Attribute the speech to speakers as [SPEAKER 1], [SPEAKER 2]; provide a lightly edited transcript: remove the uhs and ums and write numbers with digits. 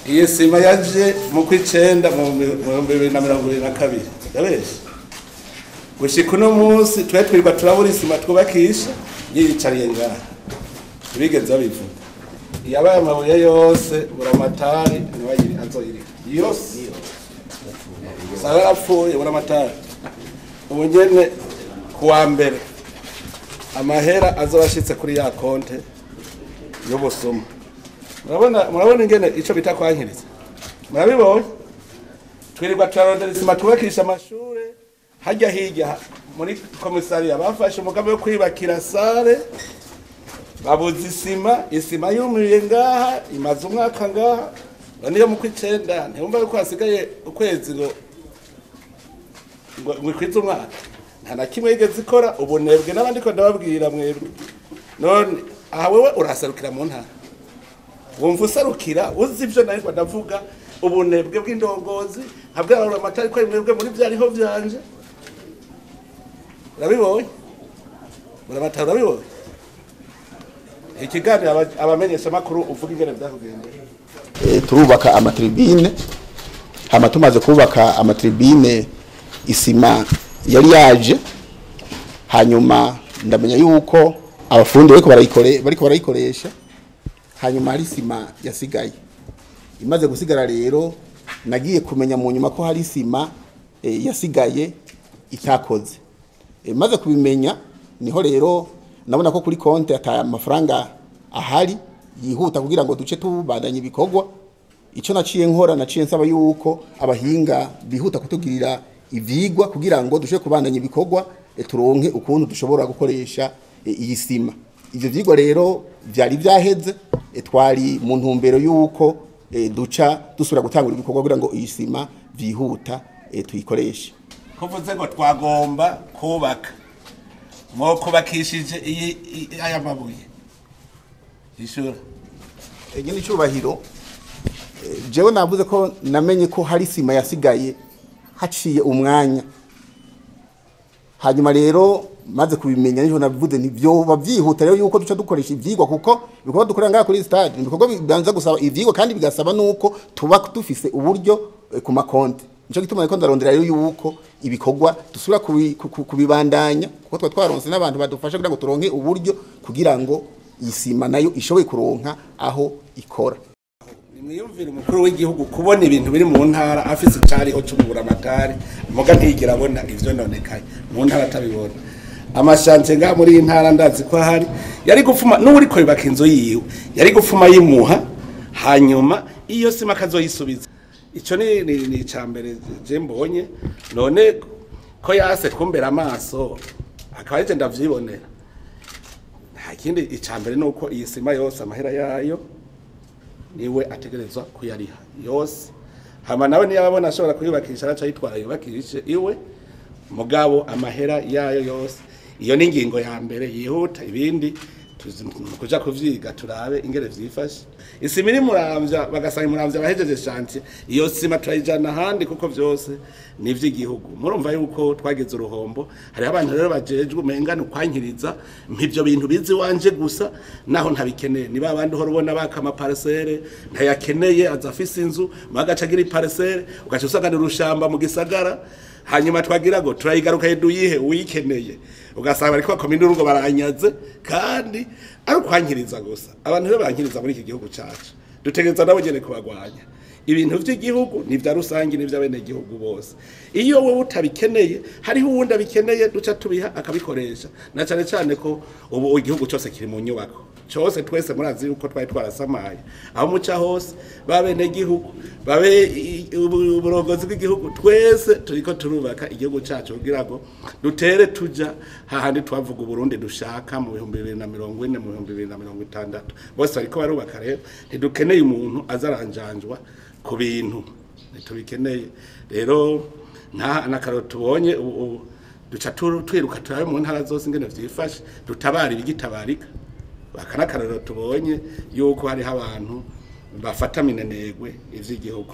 [SPEAKER 1] iyi sima yaje mu kw'icenda mu 2022 yabeshe gushika uno munsi twe twirwa turabura isima twubakisha yicariye ngaha bigeze babivuga yabaye amabuye yose buramatari nibayiri azoyiri yose sara apfuye buramatari ubugene kuwa mbere amahera azobashitse kuri ya konte yo busuma murabona ingene ico bita kwankiriza murabibonye twirirwa turarondera isima twubakisha amashure hajya hirya muri komisariya bafashe umugambi wo kwibakira sare babuze isima yumiye ngaha imaze umwaka ngaha niyo mu kw'icenda ntibumva yuko hasigaye ukwezi ngo kwiza umwaka nta na kimwe yigeze ikora ubunebwe n'abandi ko ndababwira mwebwe none aha wewe urasarukira mu ntara wumva usarukira uzi ivyo nariko ndavuga ubunebwe bw'indongozi nkabwira amatari ko mwebwe muri vyariho vyanje urabibonye buramatari urabibonye ikiganiro abamenyesha makuru uvuga ingene vyakugenda
[SPEAKER 2] turubaka amatribine hama tumaze kubaka amatribine isima yari yaje hanyuma ndamenya yuko abafundi bariko barayikoresha hanyuma hari isima yasigaye imaze gusigara rero nagiye kumenya mu nyuma ko hari isima yasigaye itakoze maze kubimenya niho rero nabona ko kuri konte ata amafaranga ahari yihuta kugira ngo duce tubandanye ibikorwa ico naciye nsaba yuko abahinga bihuta kutugirira ivyigwa kugira ngo dushe kubandanya ibikorwa turonke ukuntu dushobora gukoresha iyi sima ivyo vyigwa rero vyari vyaheze twari mu ntumbero yuko duca dusubira gutangura ibikorwa kugira ngo iyi sima vyihuta tuyikoreshe
[SPEAKER 1] kuvuze ngo twagomba kubaka mwo kubakishije aya mabuye ishura
[SPEAKER 2] egene icubahiro jewe navuze ko namenye ko hari sima yasigaye haciye umwanya hanyuma rero maze kubimenya niho navuze nivyo bavyihuta rero yuko duca dukoresha ivyigwa kuko bikorwa dukorera ngaha kuri stade bikorwa bibanza gusaba ivyigwa kandi bigasaba nuko tuba dufise uburyo ku makonte nico gituma ariko ndarondera rero yuko ibikorwa dusubira kubibandanya kuko twaronse n'abantu badufasha kugira ngo turonke uburyo kugira ngo isima nayo ishoboye kuronka aho ikora.
[SPEAKER 1] Nimwiyumvira umukuru w'igihugu kubona ibintu biri mu ntara afise icariho c'ubura amatari muga ntigira abona ivyo nonekaye mu ntara atabibona amashanje nga muri intara ndazi ko hari yari gufuma n'uri ko yubaka inzu yiwe yari gufuma yimuha hanyuma iyo sima kazoyisubiza ico ni icambere je mbonye none ko yase kumbera amaso akaba je ndavyibonera nta kindi icambere nuko iyi sima yose amahera yayo niwe ategerezwa kuyariha yose hama nawe niyababona ashobora kuyubakisha araca yitwara yubakishe iwe mugabo amahera yayo yose iyo ni ingingo ya mbere yihuta ibindi kuja kuvyiga turabe ingere vyifashe isima iri muramvya bagasanga muramvya bahejeje chantier iyo sima turayijana handi kuko vyose ni vy'igihugu murumva yuko twageze uruhombo hari abantu rero bajejwe umengana kwankiriza mpivyo bintu bizi wanje gusa naho ntabikeneye niba abandi horo ubona bakama parcelle ntayakeneye azafise inzu magacagira parcelle ugaca usanga urushamba mu gisagara hanyuma twagira ngo turayigaruka yeduyihe uyikeneye ugasanga ariko bakomine urugo baranyaze kandi ari kwankiriza gusa abantu rero bankiriza muri iki gihugu cyacu dutegereza nabo nyene kubagwanya ibintu vy'igihugu ni vya rusangi ni vya bene gihugu bose iyo wowe utabikeneye hariho uwundi abikeneye duca tubiha akabikoresha na cyane cyane ko ubu igihugu cyose kiri mu nyubako cyose twese murazi yuko twari twarasamaye aho muca hose babene gihugu babe uburongozi bw'igihugu twese turiko turubaka igihugu cyacu kugira ngo dutere tuja hahandi twavuga Burundi dushaka mu 2040 mu 2060 bose bariko barubaka rero ntidukeneye umuntu azaranjanjwa ku bintu ntitubikeneye rero nta nakaro tubonye duca twiruka turabe mu ntara zose ingene vyifashe dutabara ibigitabarika bakanakararo tubonye yuko hari abantu bafata minenerwe ivy'igihugu